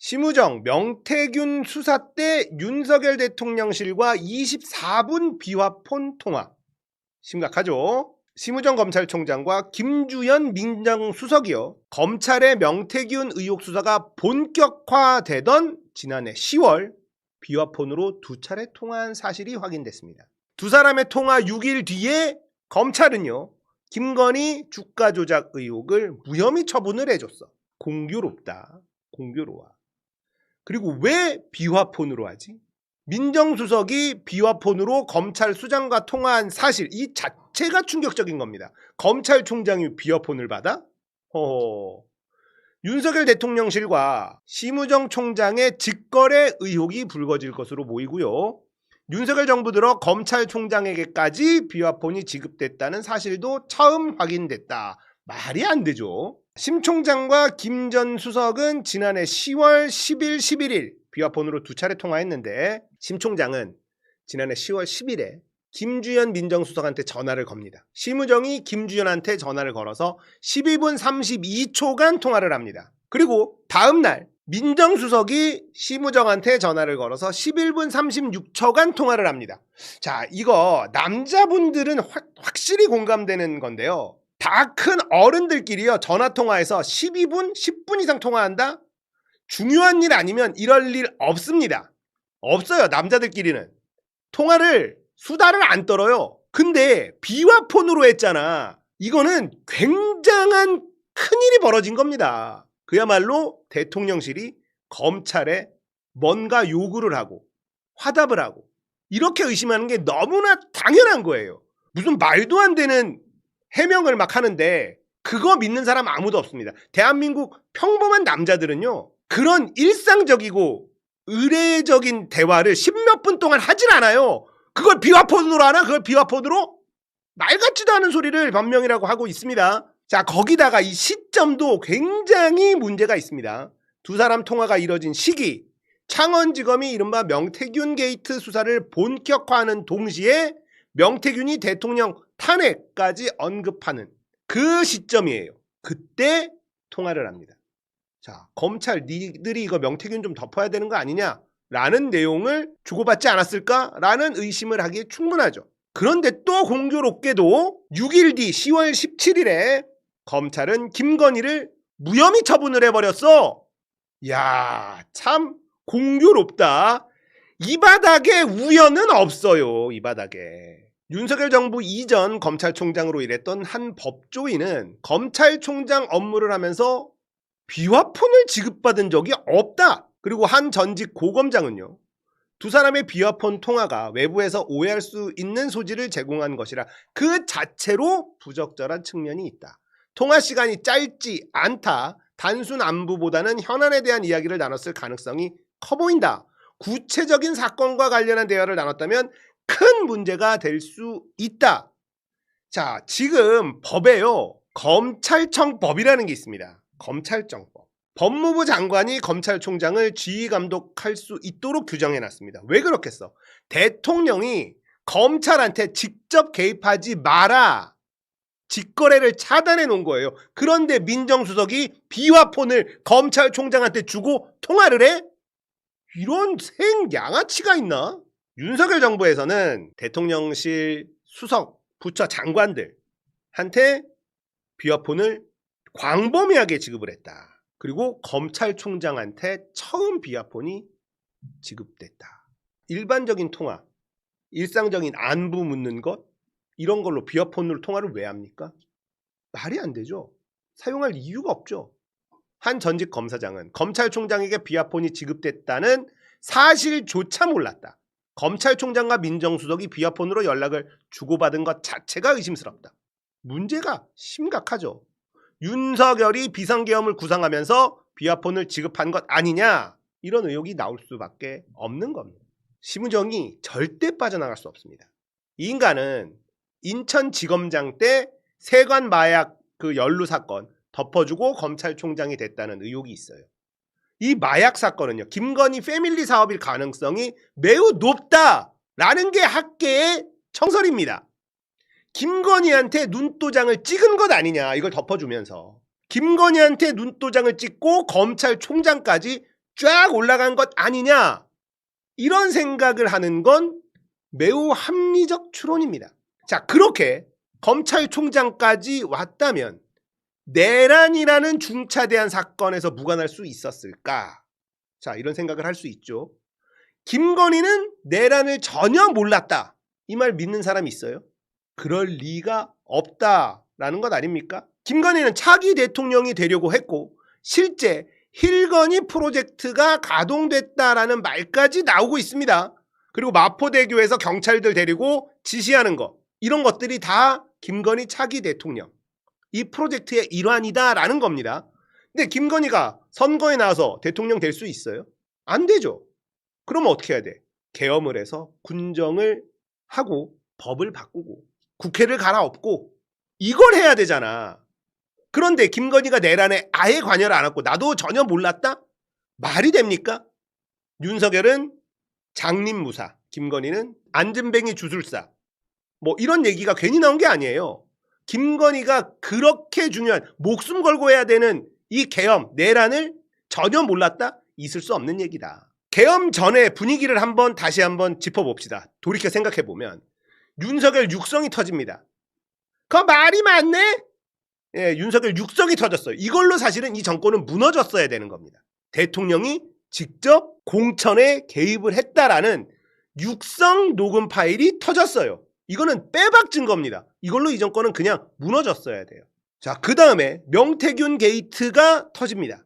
심우정, 명태균 수사 때 윤석열 대통령실과 24분 비화폰 통화. 심각하죠? 심우정 검찰총장과 김주현 민정수석이요. 검찰의 명태균 의혹 수사가 본격화되던 지난해 10월 비화폰으로 두 차례 통화한 사실이 확인됐습니다. 두 사람의 통화 6일 뒤에 검찰은요. 김건희 주가 조작 의혹을 무혐의 처분을 해줬어. 공교롭다. 공교로워. 그리고 왜 비화폰으로 하지? 민정수석이 비화폰으로 검찰 수장과 통화한 사실 이 자체가 충격적인 겁니다. 검찰총장이 비화폰을 받아? 윤석열 대통령실과 심우정 총장의 직거래 의혹이 불거질 것으로 보이고요. 윤석열 정부 들어 검찰총장에게까지 비화폰이 지급됐다는 사실도 처음 확인됐다. 말이 안 되죠. 심 총장과 김 전 수석은 지난해 10월 10일, 11일 비화폰으로 두 차례 통화했는데 심 총장은 지난해 10월 10일에 김주현 민정수석한테 전화를 겁니다. 심우정이 김주현한테 전화를 걸어서 12분 32초간 통화를 합니다. 그리고 다음 날 민정수석이 심우정한테 전화를 걸어서 11분 36초간 통화를 합니다. 자, 이거 남자분들은 확실히 공감되는 건데요. 다 큰 어른들끼리요 전화통화에서 12분, 10분 이상 통화한다? 중요한 일 아니면 이럴 일 없습니다. 없어요. 남자들끼리는. 통화를 수다를 안 떨어요. 근데 비화폰으로 했잖아. 이거는 굉장한 큰일이 벌어진 겁니다. 그야말로 대통령실이 검찰에 뭔가 요구를 하고 화답을 하고 이렇게 의심하는 게 너무나 당연한 거예요. 무슨 말도 안 되는 해명을 막 하는데 그거 믿는 사람 아무도 없습니다. 대한민국 평범한 남자들은요. 그런 일상적이고 의례적인 대화를 10몇 분 동안 하질 않아요. 그걸 비화폰으로 하나? 그걸 비화폰으로? 말 같지도 않은 소리를 변명이라고 하고 있습니다. 자, 거기다가 이 시점도 굉장히 문제가 있습니다. 두 사람 통화가 이뤄진 시기, 창원지검이 이른바 명태균 게이트 수사를 본격화하는 동시에 명태균이 대통령 탄핵까지 언급하는 그 시점이에요. 그때 통화를 합니다. 자, 검찰 니들이 이거 명태균 좀 덮어야 되는 거 아니냐? 라는 내용을 주고받지 않았을까라는 의심을 하기에 충분하죠. 그런데 또 공교롭게도 6일 뒤 10월 17일에 검찰은 김건희를 무혐의 처분을 해버렸어. 이야, 참 공교롭다. 이 바닥에 우연은 없어요. 이 바닥에. 윤석열 정부 이전 검찰총장으로 일했던 한 법조인은 검찰총장 업무를 하면서 비화폰을 지급받은 적이 없다. 그리고 한 전직 고검장은요. 두 사람의 비화폰 통화가 외부에서 오해할 수 있는 소지를 제공한 것이라 그 자체로 부적절한 측면이 있다. 통화 시간이 짧지 않다. 단순 안부보다는 현안에 대한 이야기를 나눴을 가능성이 커 보인다. 구체적인 사건과 관련한 대화를 나눴다면 큰 문제가 될 수 있다. 자, 지금 법에요. 검찰청법이라는 게 있습니다. 검찰청법. 법무부 장관이 검찰총장을 지휘 감독할 수 있도록 규정해놨습니다. 왜 그렇겠어? 대통령이 검찰한테 직접 개입하지 마라. 직거래를 차단해 놓은 거예요. 그런데 민정수석이 비화폰을 검찰총장한테 주고 통화를 해? 이런 생양아치가 있나? 윤석열 정부에서는 대통령실 수석, 부처 장관들한테 비화폰을 광범위하게 지급을 했다. 그리고 검찰총장한테 처음 비화폰이 지급됐다. 일반적인 통화, 일상적인 안부 묻는 것 이런 걸로 비화폰으로 통화를 왜 합니까? 말이 안 되죠. 사용할 이유가 없죠. 한 전직 검사장은 검찰총장에게 비화폰이 지급됐다는 사실조차 몰랐다. 검찰총장과 민정수석이 비화폰으로 연락을 주고받은 것 자체가 의심스럽다. 문제가 심각하죠. 윤석열이 비상계엄을 구상하면서 비화폰을 지급한 것 아니냐 이런 의혹이 나올 수밖에 없는 겁니다. 심우정이 절대 빠져나갈 수 없습니다. 이 인간은 인천지검장 때 세관 마약 그 연루 사건 덮어주고 검찰총장이 됐다는 의혹이 있어요. 이 마약 사건은요. 김건희 패밀리 사업일 가능성이 매우 높다라는 게 학계의 청설입니다. 김건희한테 눈도장을 찍은 것 아니냐 이걸 덮어주면서 김건희한테 눈도장을 찍고 검찰총장까지 쫙 올라간 것 아니냐, 이런 생각을 하는 건 매우 합리적 추론입니다. 자, 그렇게 검찰총장까지 왔다면 내란이라는 중차대한 사건에서 무관할 수 있었을까? 자, 이런 생각을 할 수 있죠. 김건희는 내란을 전혀 몰랐다, 이 말 믿는 사람이 있어요? 그럴 리가 없다라는 것 아닙니까? 김건희는 차기 대통령이 되려고 했고 실제 힐건희 프로젝트가 가동됐다라는 말까지 나오고 있습니다. 그리고 마포대교에서 경찰들 데리고 지시하는 거, 이런 것들이 다 김건희 차기 대통령, 이 프로젝트의 일환이다라는 겁니다. 근데 김건희가 선거에 나와서 대통령 될 수 있어요? 안 되죠. 그러면 어떻게 해야 돼? 계엄을 해서 군정을 하고 법을 바꾸고 국회를 갈아엎고 이걸 해야 되잖아. 그런데 김건희가 내란에 아예 관여를 안 했고 나도 전혀 몰랐다? 말이 됩니까? 윤석열은 장림무사, 김건희는 안진뱅이 주술사, 뭐 이런 얘기가 괜히 나온 게 아니에요. 김건희가 그렇게 중요한, 목숨 걸고 해야 되는 이 계엄, 내란을 전혀 몰랐다? 있을 수 없는 얘기다. 계엄 전에 분위기를 다시 한번 짚어봅시다. 돌이켜 생각해보면 윤석열 육성이 터집니다. 그 말이 맞네? 예, 윤석열 육성이 터졌어요. 이걸로 사실은 이 정권은 무너졌어야 되는 겁니다. 대통령이 직접 공천에 개입을 했다라는 육성 녹음 파일이 터졌어요. 이거는 빼박 증거입니다. 이걸로 이 정권은 그냥 무너졌어야 돼요. 자, 그 다음에 명태균 게이트가 터집니다.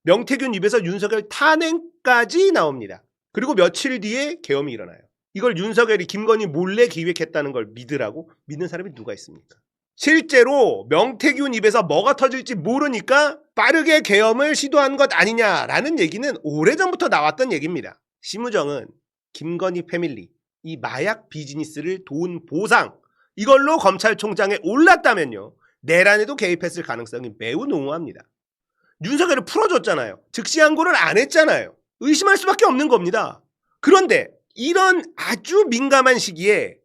명태균 입에서 윤석열 탄핵까지 나옵니다. 그리고 며칠 뒤에 계엄이 일어나요. 이걸 윤석열이 김건희 몰래 기획했다는 걸 믿는 사람이 누가 있습니까? 실제로 명태균 입에서 뭐가 터질지 모르니까 빠르게 계엄을 시도한 것 아니냐라는 얘기는 오래전부터 나왔던 얘기입니다. 심우정은 김건희 패밀리, 이 마약 비즈니스를 도운 보상, 이걸로 검찰총장에 올랐다면요, 내란에도 개입했을 가능성이 매우 농후합니다. 윤석열을 풀어줬잖아요. 즉시항고를 안 했잖아요. 의심할 수밖에 없는 겁니다. 그런데 이런 아주 민감한 시기에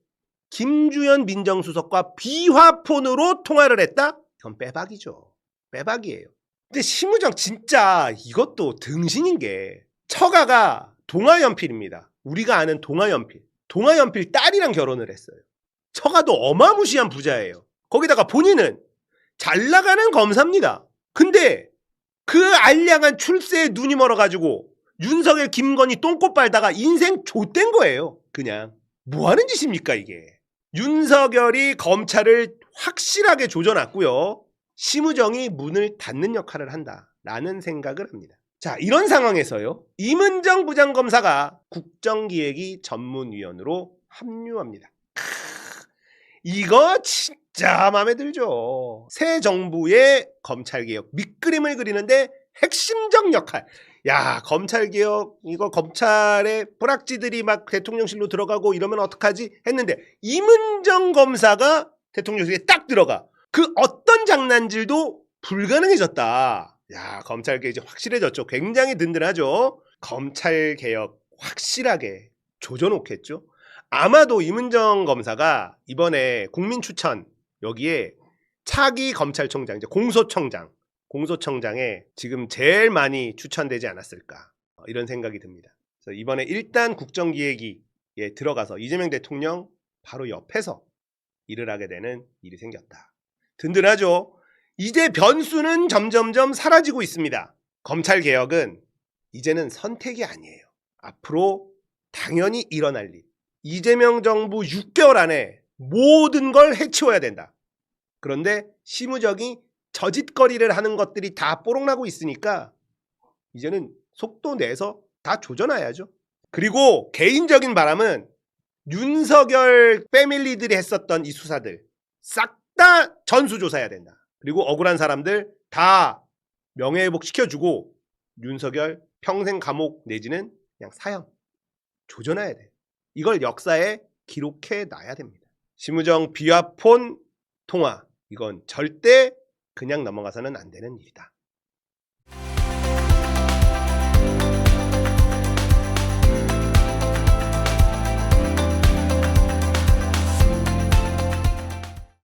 김주현 민정수석과 비화폰으로 통화를 했다? 그건 빼박이죠. 빼박이에요. 근데 심우정 진짜 이것도 등신인 게, 처가가 동아연필입니다. 우리가 아는 동아연필. 동아연필 딸이랑 결혼을 했어요. 처가도 어마무시한 부자예요. 거기다가 본인은 잘 나가는 검사입니다. 근데 그 알량한 출세에 눈이 멀어가지고 윤석열, 김건희 똥꼬 빨다가 인생 좆된 거예요. 그냥 뭐 하는 짓입니까 이게. 윤석열이 검찰을 확실하게 조져놨고요, 심우정이 문을 닫는 역할을 한다라는 생각을 합니다. 자, 이런 상황에서요, 임은정 부장검사가 국정기획위 전문위원으로 합류합니다. 이거 진짜 마음에 들죠. 새 정부의 검찰개혁 밑그림을 그리는데 핵심적 역할. 야, 검찰개혁, 이거 검찰의 뿌락지들이 막 대통령실로 들어가고 이러면 어떡하지 했는데 임은정 검사가 대통령실에 딱 들어가. 그 어떤 장난질도 불가능해졌다. 야, 검찰개혁 이제 확실해졌죠. 굉장히 든든하죠. 검찰개혁 확실하게 조져놓겠죠. 아마도 임은정 검사가 이번에 국민추천, 여기에 차기 검찰총장, 이제 공소청장에 지금 제일 많이 추천되지 않았을까, 이런 생각이 듭니다. 그래서 이번에 일단 국정기획위에 들어가서 이재명 대통령 바로 옆에서 일을 하게 되는 일이 생겼다. 든든하죠. 이제 변수는 점점점 사라지고 있습니다. 검찰개혁은 이제는 선택이 아니에요. 앞으로 당연히 일어날 일. 이재명 정부 6개월 안에 모든 걸 해치워야 된다. 그런데 심우정이 저짓거리를 하는 것들이 다 뽀록나고 있으니까 이제는 속도 내서 다 조져놔야죠. 그리고 개인적인 바람은 윤석열 패밀리들이 했었던 이 수사들 싹 다 전수조사해야 된다. 그리고 억울한 사람들 다 명예회복 시켜주고 윤석열 평생 감옥 내지는 그냥 사형 조져놔야 돼. 이걸 역사에 기록해 놔야 됩니다. 심우정 비화폰 통화, 이건 절대 그냥 넘어가서는 안 되는 일이다.